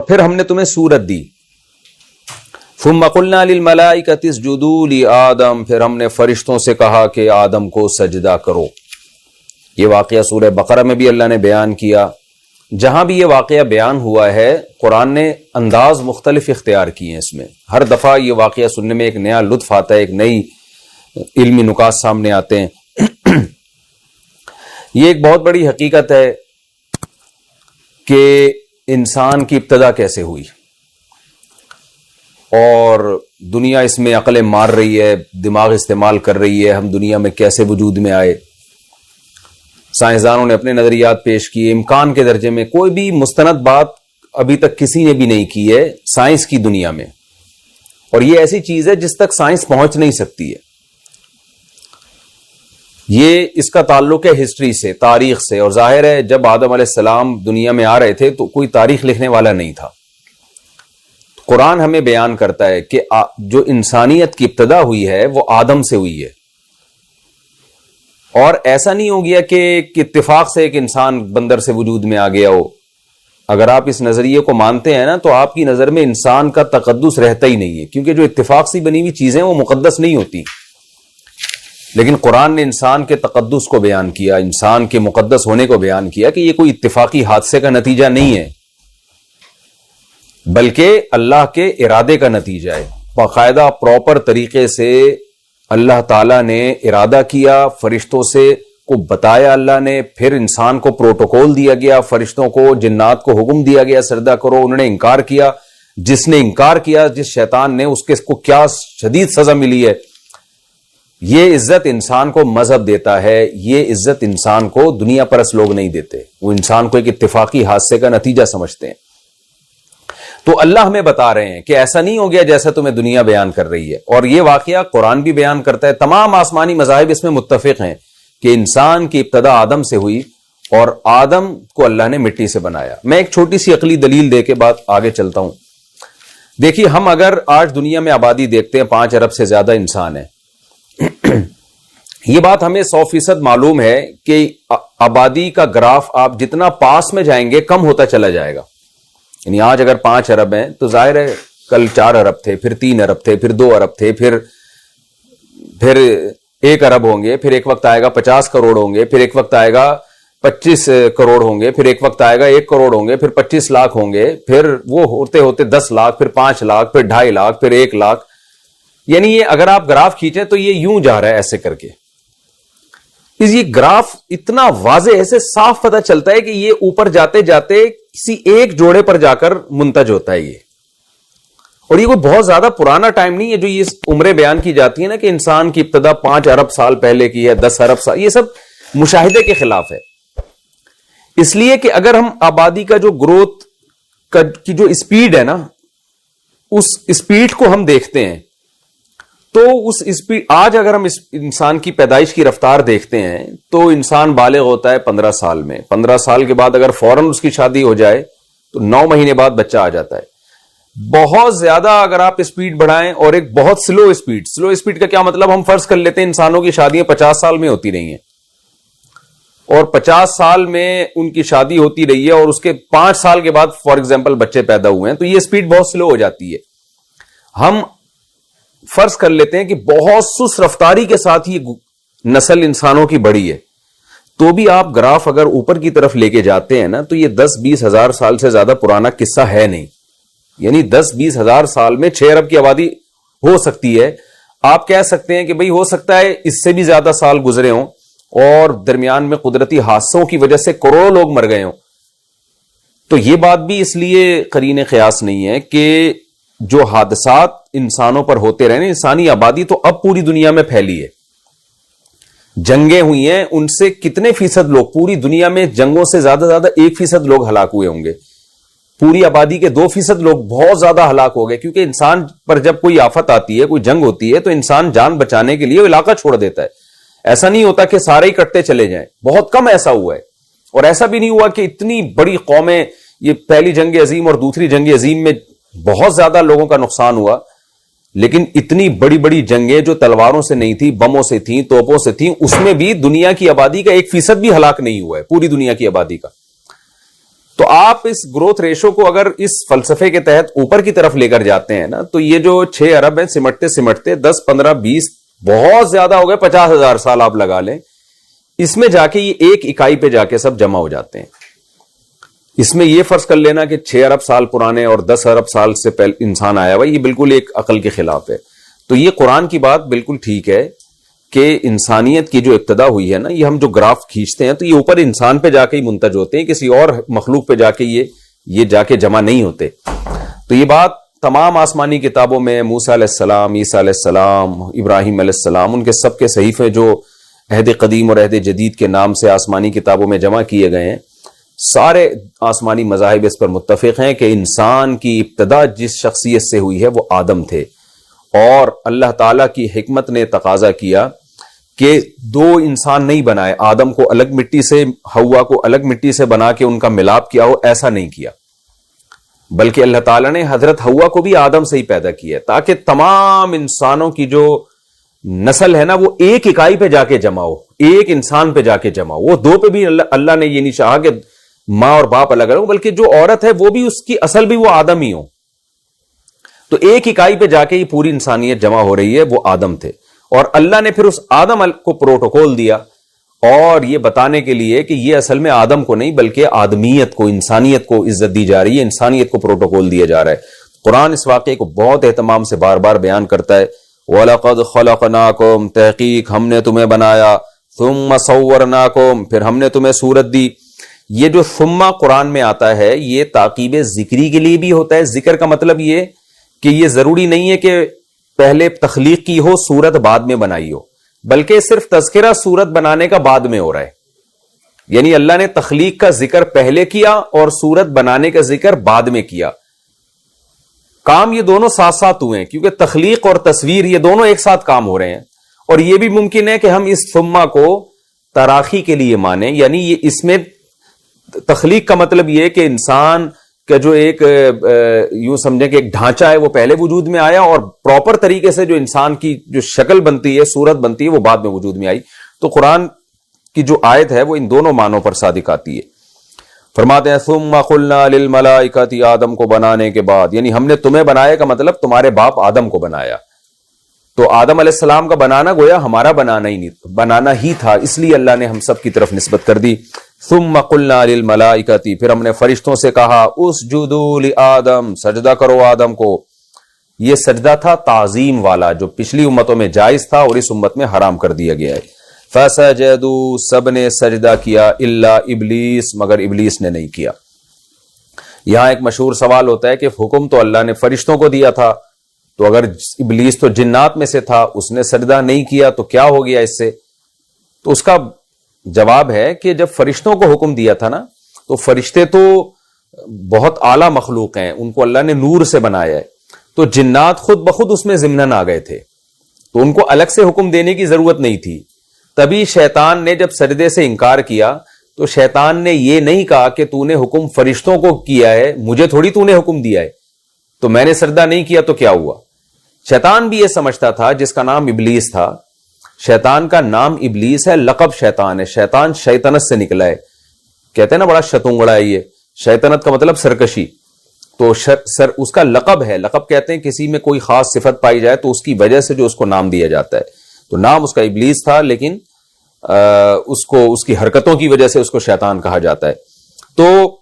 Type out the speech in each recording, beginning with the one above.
پھر ہم نے تمہیں سورت دی. ثم قلنا للملائکۃ اسجدوا لآدم، پھر ہم نے فرشتوں سے کہا کہ آدم کو سجدہ کرو. یہ واقعہ سورہ بقرہ میں بھی اللہ نے بیان کیا. جہاں بھی یہ واقعہ بیان ہوا ہے قرآن نے انداز مختلف اختیار کیے ہیں. اس میں ہر دفعہ یہ واقعہ سننے میں ایک نیا لطف آتا ہے، ایک نئی علمی نکات سامنے آتے ہیں. یہ ایک بہت بڑی حقیقت ہے کہ انسان کی ابتدا کیسے ہوئی، اور دنیا اس میں عقلیں مار رہی ہے، دماغ استعمال کر رہی ہے. ہم دنیا میں کیسے وجود میں آئے، سائنسدانوں نے اپنے نظریات پیش کیے. امکان کے درجے میں کوئی بھی مستند بات ابھی تک کسی نے بھی نہیں کی ہے سائنس کی دنیا میں، اور یہ ایسی چیز ہے جس تک سائنس پہنچ نہیں سکتی ہے. یہ اس کا تعلق ہے ہسٹری سے، تاریخ سے، اور ظاہر ہے جب آدم علیہ السلام دنیا میں آ رہے تھے تو کوئی تاریخ لکھنے والا نہیں تھا. قرآن ہمیں بیان کرتا ہے کہ جو انسانیت کی ابتدا ہوئی ہے وہ آدم سے ہوئی ہے، اور ایسا نہیں ہو گیا کہ اتفاق سے ایک انسان بندر سے وجود میں آ گیا ہو. اگر آپ اس نظریے کو مانتے ہیں نا تو آپ کی نظر میں انسان کا تقدس رہتا ہی نہیں ہے، کیونکہ جو اتفاق سے بنی ہوئی چیزیں وہ مقدس نہیں ہوتی. لیکن قرآن نے انسان کے تقدس کو بیان کیا، انسان کے مقدس ہونے کو بیان کیا کہ یہ کوئی اتفاقی حادثے کا نتیجہ نہیں ہے، بلکہ اللہ کے ارادے کا نتیجہ ہے. باقاعدہ پراپر طریقے سے اللہ تعالیٰ نے ارادہ کیا، فرشتوں سے کو بتایا اللہ نے، پھر انسان کو پروٹوکول دیا گیا، فرشتوں کو، جنات کو حکم دیا گیا سجدہ کرو. انہوں نے انکار کیا. جس نے انکار کیا، جس شیطان نے، اس کے کو کیا شدید سزا ملی ہے. یہ عزت انسان کو مذہب دیتا ہے، یہ عزت انسان کو دنیا پرست لوگ نہیں دیتے، وہ انسان کو ایک اتفاقی حادثے کا نتیجہ سمجھتے ہیں. تو اللہ ہمیں بتا رہے ہیں کہ ایسا نہیں ہو گیا جیسا تمہیں دنیا بیان کر رہی ہے. اور یہ واقعہ قرآن بھی بیان کرتا ہے. تمام آسمانی مذاہب اس میں متفق ہیں کہ انسان کی ابتدا آدم سے ہوئی، اور آدم کو اللہ نے مٹی سے بنایا. میں ایک چھوٹی سی عقلی دلیل دے کے بعد آگے چلتا ہوں. دیکھیے، ہم اگر آج دنیا میں آبادی دیکھتے ہیں 5 ارب سے زیادہ انسان ہیں. یہ بات ہمیں 100% معلوم ہے کہ آبادی کا گراف آپ جتنا پاس میں جائیں گے کم ہوتا چلا جائے گا. یعنی آج اگر 5 ارب ہیں تو ظاہر ہے کل 4 ارب تھے، پھر 3 ارب تھے، پھر 2 ارب تھے، پھر 1 ارب ہوں گے، پھر ایک وقت آئے گا 50 کروڑ ہوں گے، پھر ایک وقت آئے گا 25 کروڑ ہوں گے، پھر ایک وقت آئے گا 1 کروڑ ہوں گے، پھر 25 لاکھ ہوں گے، پھر وہ ہوتے ہوتے 10 لاکھ، پھر 5 لاکھ، پھر 2.5 لاکھ، پھر 1 لاکھ. یعنی یہ اگر آپ گراف کھینچیں تو یہ یوں جا رہا ہے ایسے کر کے. یہ گراف اتنا واضح ایسے صاف پتہ چلتا ہے کہ یہ اوپر جاتے جاتے کسی ایک جوڑے پر جا کر منتج ہوتا ہے یہ. اور یہ کوئی بہت زیادہ پرانا ٹائم نہیں ہے جو یہ عمریں بیان کی جاتی ہیں نا کہ انسان کی ابتدا 5 ارب سال پہلے کی ہے، 10 ارب سال. یہ سب مشاہدے کے خلاف ہے. اس لیے کہ اگر ہم آبادی کا جو گروتھ کی جو اسپیڈ ہے نا، اس اسپیڈ کو ہم دیکھتے ہیں تو اس اسپیڈ، آج اگر ہم انسان کی پیدائش کی رفتار دیکھتے ہیں تو انسان بالغ ہوتا ہے 15 سال میں. 15 سال کے بعد اگر فوراً اس کی شادی ہو جائے تو 9 مہینے بعد بچہ آ جاتا ہے. بہت زیادہ اگر آپ اسپیڈ بڑھائیں، اور ایک بہت سلو اسپیڈ کا کیا مطلب، ہم فرض کر لیتے ہیں انسانوں کی شادیاں 50 سال میں ہوتی رہی ہیں، اور 50 سال میں ان کی شادی ہوتی رہی ہے، اور اس کے 5 سال کے بعد فار ایگزامپل بچے پیدا ہوئے ہیں، تو یہ اسپیڈ بہت سلو ہو جاتی ہے. ہم فرض کر لیتے ہیں کہ بہت سست رفتاری کے ساتھ یہ نسل انسانوں کی بڑی ہے، تو بھی آپ گراف اگر اوپر کی طرف لے کے جاتے ہیں نا تو یہ 10-20 ہزار سال سے زیادہ پرانا قصہ ہے نہیں. یعنی 10-20 ہزار سال میں 6 ارب کی آبادی ہو سکتی ہے. آپ کہہ سکتے ہیں کہ بھئی ہو سکتا ہے اس سے بھی زیادہ سال گزرے ہوں، اور درمیان میں قدرتی حادثوں کی وجہ سے کروڑوں لوگ مر گئے ہوں. تو یہ بات بھی اس لیے قرین قیاس نہیں ہے کہ جو حادثات انسانوں پر ہوتے رہے، انسانی آبادی تو اب پوری دنیا میں پھیلی ہے. جنگیں ہوئی ہیں، ان سے کتنے فیصد لوگ، پوری دنیا میں جنگوں سے زیادہ 1% لوگ ہلاک ہوئے ہوں گے. پوری آبادی کے 2% لوگ بہت زیادہ ہلاک ہو گئے، کیونکہ انسان پر جب کوئی آفت آتی ہے، کوئی جنگ ہوتی ہے، تو انسان جان بچانے کے لیے وہ علاقہ چھوڑ دیتا ہے. ایسا نہیں ہوتا کہ سارے ہی کٹتے چلے جائیں، بہت کم ایسا ہوا ہے. اور ایسا بھی نہیں ہوا کہ اتنی بڑی قومیں، یہ پہلی جنگ عظیم اور دوسری جنگ عظیم میں بہت زیادہ لوگوں کا نقصان ہوا، لیکن اتنی بڑی بڑی جنگیں جو تلواروں سے نہیں تھی، بموں سے تھیں، توپوں سے تھیں، اس میں بھی دنیا کی آبادی کا 1% بھی ہلاک نہیں ہوا ہے، پوری دنیا کی آبادی کا. تو آپ اس گروتھ ریشو کو اگر اس فلسفے کے تحت اوپر کی طرف لے کر جاتے ہیں نا، تو یہ جو 6 ارب ہیں سمٹتے سمٹتے 10 15 20 بہت زیادہ ہو گئے 50,000 سال آپ لگا لیں، اس میں جا کے یہ ایک اکائی پہ جا کے سب جمع ہو جاتے ہیں. اس میں یہ فرض کر لینا کہ 6 ارب سال پرانے اور 10 ارب سال سے پہلے انسان آیا ہوا، یہ بالکل ایک عقل کے خلاف ہے. تو یہ قرآن کی بات بالکل ٹھیک ہے کہ انسانیت کی جو ابتدا ہوئی ہے نا، یہ ہم جو گراف کھینچتے ہیں تو یہ اوپر انسان پہ جا کے ہی منتج ہوتے ہیں، کسی اور مخلوق پہ جا کے یہ جا کے جمع نہیں ہوتے. تو یہ بات تمام آسمانی کتابوں میں موسیٰ علیہ السلام، عیسیٰ علیہ السلام، ابراہیم علیہ السلام، ان کے سب کے صحیفے جو عہد قدیم اور عہد جدید کے نام سے آسمانی کتابوں میں جمع کیے گئے ہیں، سارے آسمانی مذاہب اس پر متفق ہیں کہ انسان کی ابتدا جس شخصیت سے ہوئی ہے وہ آدم تھے، اور اللہ تعالیٰ کی حکمت نے تقاضا کیا کہ 2 انسان نہیں بنائے، آدم کو الگ مٹی سے، حوا کو الگ مٹی سے بنا کے ان کا ملاپ کیا ہو، ایسا نہیں کیا، بلکہ اللہ تعالیٰ نے حضرت حوا کو بھی آدم سے ہی پیدا کیا تاکہ تمام انسانوں کی جو نسل ہے نا وہ ایک اکائی پہ جا کے جمع ہو، ایک انسان پہ جا کے جمع ہو. وہ 2 پہ بھی اللہ نے یہ نہیں چاہا کہ ماں اور باپ الگ الگ ہو، بلکہ جو عورت ہے وہ بھی اس کی اصل بھی وہ آدم ہی ہو. تو ایک اکائی پہ جا کے یہ پوری انسانیت جمع ہو رہی ہے، وہ آدم تھے. اور اللہ نے پھر اس آدم کو پروٹوکول دیا، اور یہ بتانے کے لیے کہ یہ اصل میں آدم کو نہیں بلکہ آدمیت کو، انسانیت کو عزت دی جا رہی ہے، انسانیت کو پروٹوکول دیا جا رہا ہے. قرآن اس واقعے کو بہت اہتمام سے بار بار بیان کرتا ہے. وَلَقَدْ خَلَقْنَاكُمْ، تحقیق ہم نے تمہیں بنایا، ثُمَّ صَوَّرْنَاكُمْ، پھر ہم نے تمہیں صورت دی. یہ جو ثم قرآن میں آتا ہے یہ تعقیب ذکری کے لیے بھی ہوتا ہے. ذکر کا مطلب یہ کہ یہ ضروری نہیں ہے کہ پہلے تخلیق کی ہو صورت بعد میں بنائی ہو، بلکہ صرف تذکرہ صورت بنانے کا بعد میں ہو رہا ہے. یعنی اللہ نے تخلیق کا ذکر پہلے کیا اور صورت بنانے کا ذکر بعد میں کیا. کام یہ دونوں ساتھ ساتھ ہوئے ہیں، کیونکہ تخلیق اور تصویر یہ دونوں ایک ساتھ کام ہو رہے ہیں. اور یہ بھی ممکن ہے کہ ہم اس ثم کو تراخی کے لیے مانیں، یعنی یہ اس میں تخلیق کا مطلب یہ کہ انسان کا جو ایک یوں سمجھیں کہ ایک ڈھانچہ ہے وہ پہلے وجود میں آیا، اور پراپر طریقے سے جو انسان کی جو شکل بنتی ہے، صورت بنتی ہے، وہ بعد میں وجود میں آئی. تو قرآن کی جو آیت ہے وہ ان دونوں معنوں پر صادق آتی ہے. فرماتے ہیں ثم قلنا للملائکۃ، آدم کو بنانے کے بعد، یعنی ہم نے تمہیں بنایا کا مطلب تمہارے باپ آدم کو بنایا. تو آدم علیہ السلام کا بنانا گویا ہمارا بنانا ہی تھا، اس لیے اللہ نے ہم سب کی طرف نسبت کر دی. ثم قلنا للملائکۃ، پھر ہم نے فرشتوں سے کہا اسجدوا لآدم، سجدہ کرو آدم کو. یہ سجدہ تھا تعظیم والا جو پچھلی امتوں میں جائز تھا اور اس امت میں حرام کر دیا گیا ہے. فسجدوا، سب نے سجدہ کیا، الا ابلیس، مگر ابلیس نے نہیں کیا. یہاں ایک مشہور سوال ہوتا ہے کہ حکم تو اللہ نے فرشتوں کو دیا تھا، تو اگر ابلیس تو جنات میں سے تھا، اس نے سجدہ نہیں کیا تو کیا ہو گیا اس سے؟ تو اس کا جواب ہے کہ جب فرشتوں کو حکم دیا تھا نا، تو فرشتے تو بہت اعلیٰ مخلوق ہیں، ان کو اللہ نے نور سے بنایا ہے، تو جنات خود بخود اس میں ضمناً آ گئے تھے، تو ان کو الگ سے حکم دینے کی ضرورت نہیں تھی. تبھی شیطان نے جب سجدے سے انکار کیا تو شیطان نے یہ نہیں کہا کہ تو نے حکم فرشتوں کو کیا ہے، مجھے تھوڑی تو نے حکم دیا ہے، تو میں نے سجدہ نہیں کیا تو کیا ہوا. شیطان بھی یہ سمجھتا تھا، جس کا نام ابلیس تھا. شیطان کا نام ابلیس ہے، لقب شیطان ہے، شیطان شیطنت سے نکلا ہے. کہتے ہیں نا بڑا شتونگڑا ہے یہ، شیطنت کا مطلب سرکشی. تو اس کا لقب ہے، لقب کہتے ہیں کسی میں کوئی خاص صفت پائی جائے تو اس کی وجہ سے جو اس کو نام دیا جاتا ہے. تو نام اس کا ابلیس تھا، لیکن اس کی حرکتوں کی وجہ سے اس کو شیطان کہا جاتا ہے. تو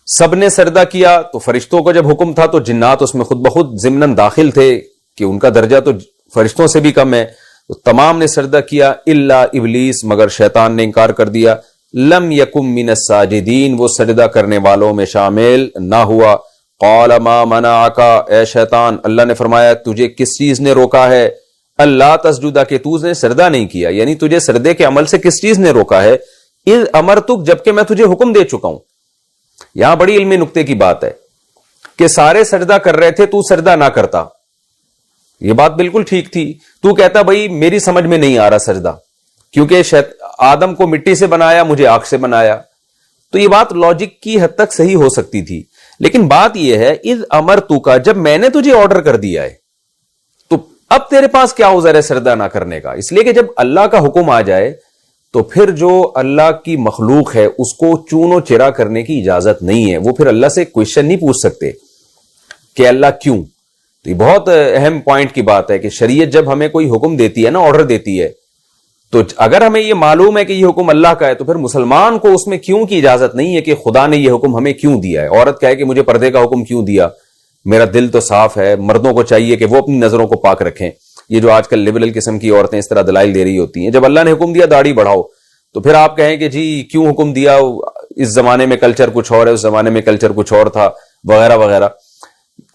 سب نے سجدہ کیا، تو فرشتوں کو جب حکم تھا تو جنات اس میں خود بخود ضمناً داخل تھے کہ ان کا درجہ تو فرشتوں سے بھی کم ہے، تو تمام نے سجدہ کیا الا ابلیس، مگر شیطان نے انکار کر دیا. لم یکم من الساجدین، وہ سجدہ کرنے والوں میں شامل نہ ہوا. قال ما منعک، اے شیطان، اللہ نے فرمایا تجھے کس چیز نے روکا ہے، اللہ تسجدہ، کہ تو نے سجدہ نہیں کیا، یعنی تجھے سجدے کے عمل سے کس چیز نے روکا ہے. اذ امرتک، جبکہ میں تجھے حکم دے چکا ہوں. یہاں بڑی علمی نقطے کی بات ہے کہ سارے سجدہ کر رہے تھے، تو سجدہ نہ کرتا. یہ بات بالکل ٹھیک تھی. تو کہتا بھائی میری سمجھ میں نہیں آ رہا سجدہ، کیونکہ آدم کو مٹی سے بنایا، مجھے آگ سے بنایا. تو یہ بات لاجک کی حد تک صحیح ہو سکتی تھی، لیکن بات یہ ہے اذ امرتک کا، جب میں نے تجھے آرڈر کر دیا ہے تو اب تیرے پاس کیا عذر ہے سجدہ نہ کرنے کا. اس لیے کہ جب اللہ کا حکم آ جائے تو پھر جو اللہ کی مخلوق ہے اس کو چون و چرا کرنے کی اجازت نہیں ہے. وہ پھر اللہ سے کوشچن نہیں پوچھ سکتے کہ اللہ کیوں. تو یہ بہت اہم پوائنٹ کی بات ہے کہ شریعت جب ہمیں کوئی حکم دیتی ہے نا, آرڈر دیتی ہے, تو اگر ہمیں یہ معلوم ہے کہ یہ حکم اللہ کا ہے تو پھر مسلمان کو اس میں کیوں کی اجازت نہیں ہے کہ خدا نے یہ حکم ہمیں کیوں دیا ہے. عورت کہے کہ مجھے پردے کا حکم کیوں دیا, میرا دل تو صاف ہے. مردوں کو چاہیے کہ وہ اپنی نظروں کو پاک رکھیں. یہ جو آج کل لبرل قسم کی عورتیں اس طرح دلائل دے رہی ہوتی ہیں, جب اللہ نے حکم دیا داڑھی بڑھاؤ تو پھر آپ کہیں کہ جی کیوں حکم دیا, اس زمانے میں کلچر کچھ اور ہے, اس زمانے میں کلچر کچھ اور تھا, وغیرہ وغیرہ.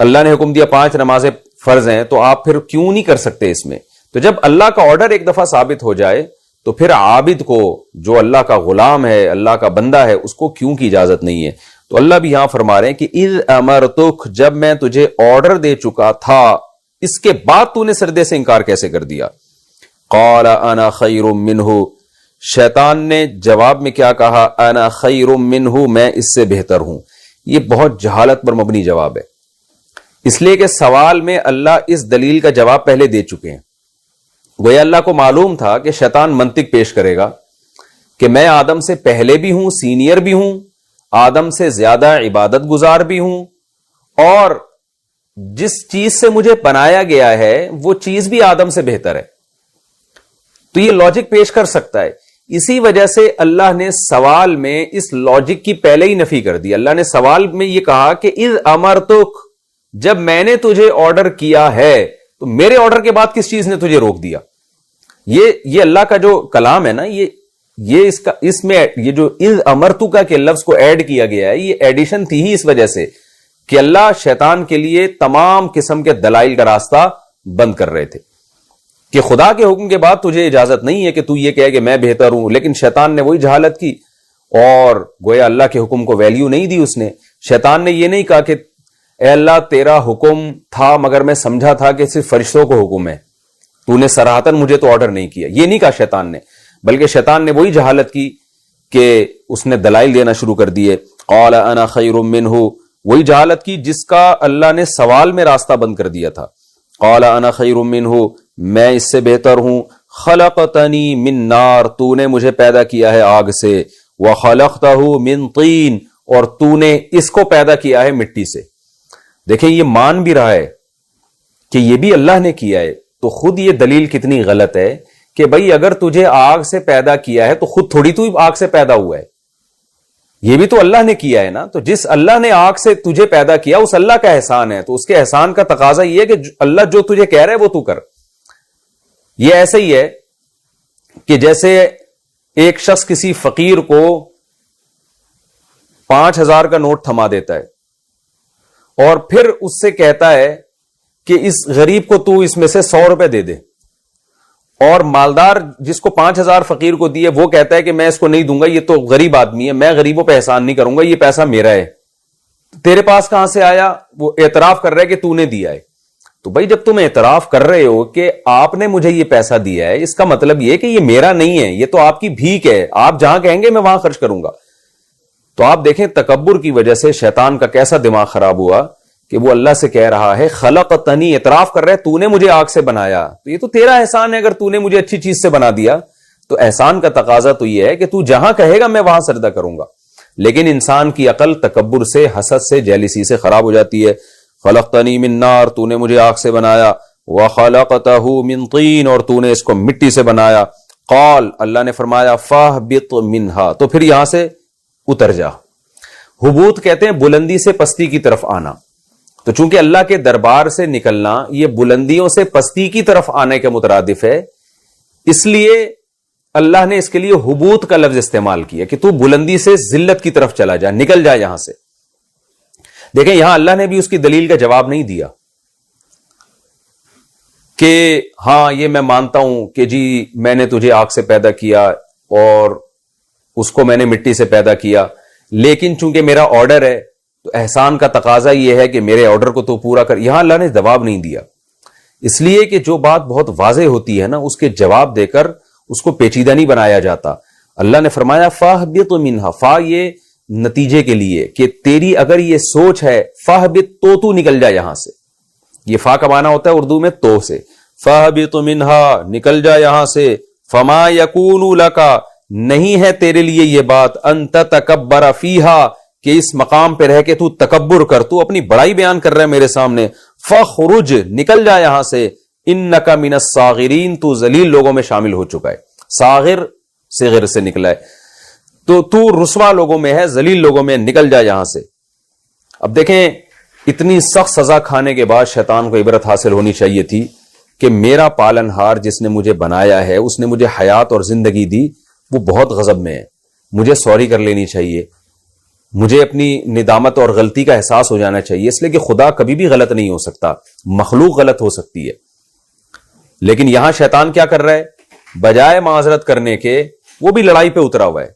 اللہ نے حکم دیا 5 نمازیں فرض ہیں تو آپ پھر کیوں نہیں کر سکتے اس میں. تو جب اللہ کا آرڈر ایک دفعہ ثابت ہو جائے تو پھر عابد کو, جو اللہ کا غلام ہے, اللہ کا بندہ ہے, اس کو کیوں کی اجازت نہیں ہے. تو اللہ بھی یہاں فرما رہے ہیں کہ اذ امرتک, جب میں تجھے آرڈر دے چکا تھا, اس کے بعد تو نے سردے سے انکار کیسے کر دیا. قال انا خیر منہ, شیطان نے جواب میں کیا کہا, انا خیر منہ, میں اس سے بہتر ہوں. یہ بہت جہالت پر مبنی جواب ہے, اس لیے کہ سوال میں اللہ اس دلیل کا جواب پہلے دے چکے ہیں. گویا اللہ کو معلوم تھا کہ شیطان منطق پیش کرے گا کہ میں آدم سے پہلے بھی ہوں, سینئر بھی ہوں, آدم سے زیادہ عبادت گزار بھی ہوں, اور جس چیز سے مجھے بنایا گیا ہے وہ چیز بھی آدم سے بہتر ہے. تو یہ لاجک پیش کر سکتا ہے. اسی وجہ سے اللہ نے سوال میں اس لاجک کی پہلے ہی نفی کر دی. اللہ نے سوال میں یہ کہا کہ اذ امرتک, جب میں نے تجھے آرڈر کیا ہے, تو میرے آرڈر کے بعد کس چیز نے تجھے روک دیا. یہ اللہ کا جو کلام ہے نا, یہ اس میں یہ جو اذ امرتک کے لفظ کو ایڈ کیا گیا ہے, یہ ایڈیشن تھی ہی اس وجہ سے کہ اللہ شیطان کے لیے تمام قسم کے دلائل کا راستہ بند کر رہے تھے کہ خدا کے حکم کے بعد تجھے اجازت نہیں ہے کہ تو یہ کہے کہ میں بہتر ہوں. لیکن شیطان نے وہی جہالت کی اور گویا اللہ کے حکم کو ویلیو نہیں دی. اس نے, شیطان نے یہ نہیں کہا کہ اے اللہ تیرا حکم تھا مگر میں سمجھا تھا کہ صرف فرشتوں کو حکم ہے, تو نے صراحتاً مجھے تو آرڈر نہیں کیا. یہ نہیں کہا شیطان نے, بلکہ شیطان نے وہی جہالت کی کہ اس نے دلائل دینا شروع کر دیے. قال انا خیر منہ, وہی جہالت کی جس کا اللہ نے سوال میں راستہ بند کر دیا تھا. قال انا خیر منہ, میں اس سے بہتر ہوں. خلقتنی من نار, تو نے مجھے پیدا کیا ہے آگ سے. وخلقتہ من طین, اور تو نے اس کو پیدا کیا ہے مٹی سے. دیکھیں یہ مان بھی رہا ہے کہ یہ بھی اللہ نے کیا ہے, تو خود یہ دلیل کتنی غلط ہے کہ بھئی اگر تجھے آگ سے پیدا کیا ہے تو خود تھوڑی تو آگ سے پیدا ہوا ہے, یہ بھی تو اللہ نے کیا ہے نا. تو جس اللہ نے آگ سے تجھے پیدا کیا اس اللہ کا احسان ہے, تو اس کے احسان کا تقاضا یہ ہے کہ اللہ جو تجھے کہہ رہا ہے وہ تو کر. یہ ایسے ہی ہے کہ جیسے ایک شخص کسی فقیر کو 5000 کا نوٹ تھما دیتا ہے اور پھر اس سے کہتا ہے کہ اس غریب کو تو اس میں سے 100 روپے دے دے, اور مالدار جس کو 5000 فقیر کو دیے وہ کہتا ہے کہ میں اس کو نہیں دوں گا, یہ تو غریب آدمی ہے, میں غریبوں پہ احسان نہیں کروں گا, یہ پیسہ میرا ہے. تیرے پاس کہاں سے آیا؟ وہ اعتراف کر رہا ہے کہ تو نے دیا ہے. تو بھائی جب تم اعتراف کر رہے ہو کہ آپ نے مجھے یہ پیسہ دیا ہے, اس کا مطلب یہ کہ یہ میرا نہیں ہے, یہ تو آپ کی بھیک ہے, آپ جہاں کہیں گے میں وہاں خرچ کروں گا. تو آپ دیکھیں تکبر کی وجہ سے شیطان کا کیسا دماغ خراب ہوا کہ وہ اللہ سے کہہ رہا ہے خلقتنی, اعتراف کر رہا ہے تو نے مجھے آگ سے بنایا, تو یہ تو تیرا احسان ہے. اگر تو نے مجھے اچھی چیز سے بنا دیا تو احسان کا تقاضا تو یہ ہے کہ تو جہاں کہے گا میں وہاں سجدہ کروں گا. لیکن انسان کی عقل تکبر سے, حسد سے, جیلسی سے خراب ہو جاتی ہے. خلقتنی من نار, تو نے مجھے آگ سے بنایا. وخلقتہ من طین, اور تو نے اس کو مٹی سے بنایا. قال, اللہ نے فرمایا فاہبط منہا, تو پھر یہاں سے اتر جا. حبوط کہتے ہیں بلندی سے پستی کی طرف آنا. تو چونکہ اللہ کے دربار سے نکلنا یہ بلندیوں سے پستی کی طرف آنے کے مترادف ہے, اس لیے اللہ نے اس کے لیے حبوط کا لفظ استعمال کیا کہ تو بلندی سے ذلت کی طرف چلا جا, نکل جا یہاں سے. دیکھیں یہاں اللہ نے بھی اس کی دلیل کا جواب نہیں دیا کہ ہاں یہ میں مانتا ہوں کہ جی میں نے تجھے آگ سے پیدا کیا اور اس کو میں نے مٹی سے پیدا کیا, لیکن چونکہ میرا آرڈر ہے تو احسان کا تقاضا یہ ہے کہ میرے آرڈر کو تو پورا کر. یہاں اللہ نے جواب نہیں دیا, اس لیے کہ جو بات بہت واضح ہوتی ہے نا اس کے جواب دے کر اس کو پیچیدہ نہیں بنایا جاتا. اللہ نے فرمایا فاہبط منہا, فا یہ نتیجے کے لیے کہ تیری اگر یہ سوچ ہے فاہبط تو نکل جا یہاں سے. یہ فا کا معنی ہوتا ہے اردو میں تو سے. فاہبط منہا, نکل جا یہاں سے. فما یکون لکا, نہیں ہے تیرے لیے یہ بات انت تکبر فیہا کہ اس مقام پہ رہ کے تو تکبر کر، تو اپنی بڑائی بیان کر رہا ہے میرے سامنے. فخرج نکل جا یہاں سے، انک من الصاغرین تو ذلیل لوگوں میں شامل ہو چکا ہے. صاغر صغر سے نکلا ہے، تو رسوا لوگوں میں ہے، ذلیل لوگوں میں، نکل جا یہاں سے. اب دیکھیں اتنی سخت سزا کھانے کے بعد شیطان کو عبرت حاصل ہونی چاہیے تھی کہ میرا پالن ہار جس نے مجھے بنایا ہے، اس نے مجھے حیات اور زندگی دی، وہ بہت غضب میں ہے، مجھے سوری کر لینی چاہیے، مجھے اپنی ندامت اور غلطی کا احساس ہو جانا چاہیے، اس لیے کہ خدا کبھی بھی غلط نہیں ہو سکتا، مخلوق غلط ہو سکتی ہے. لیکن یہاں شیطان کیا کر رہا ہے؟ بجائے معذرت کرنے کے وہ بھی لڑائی پہ اترا ہوا ہے.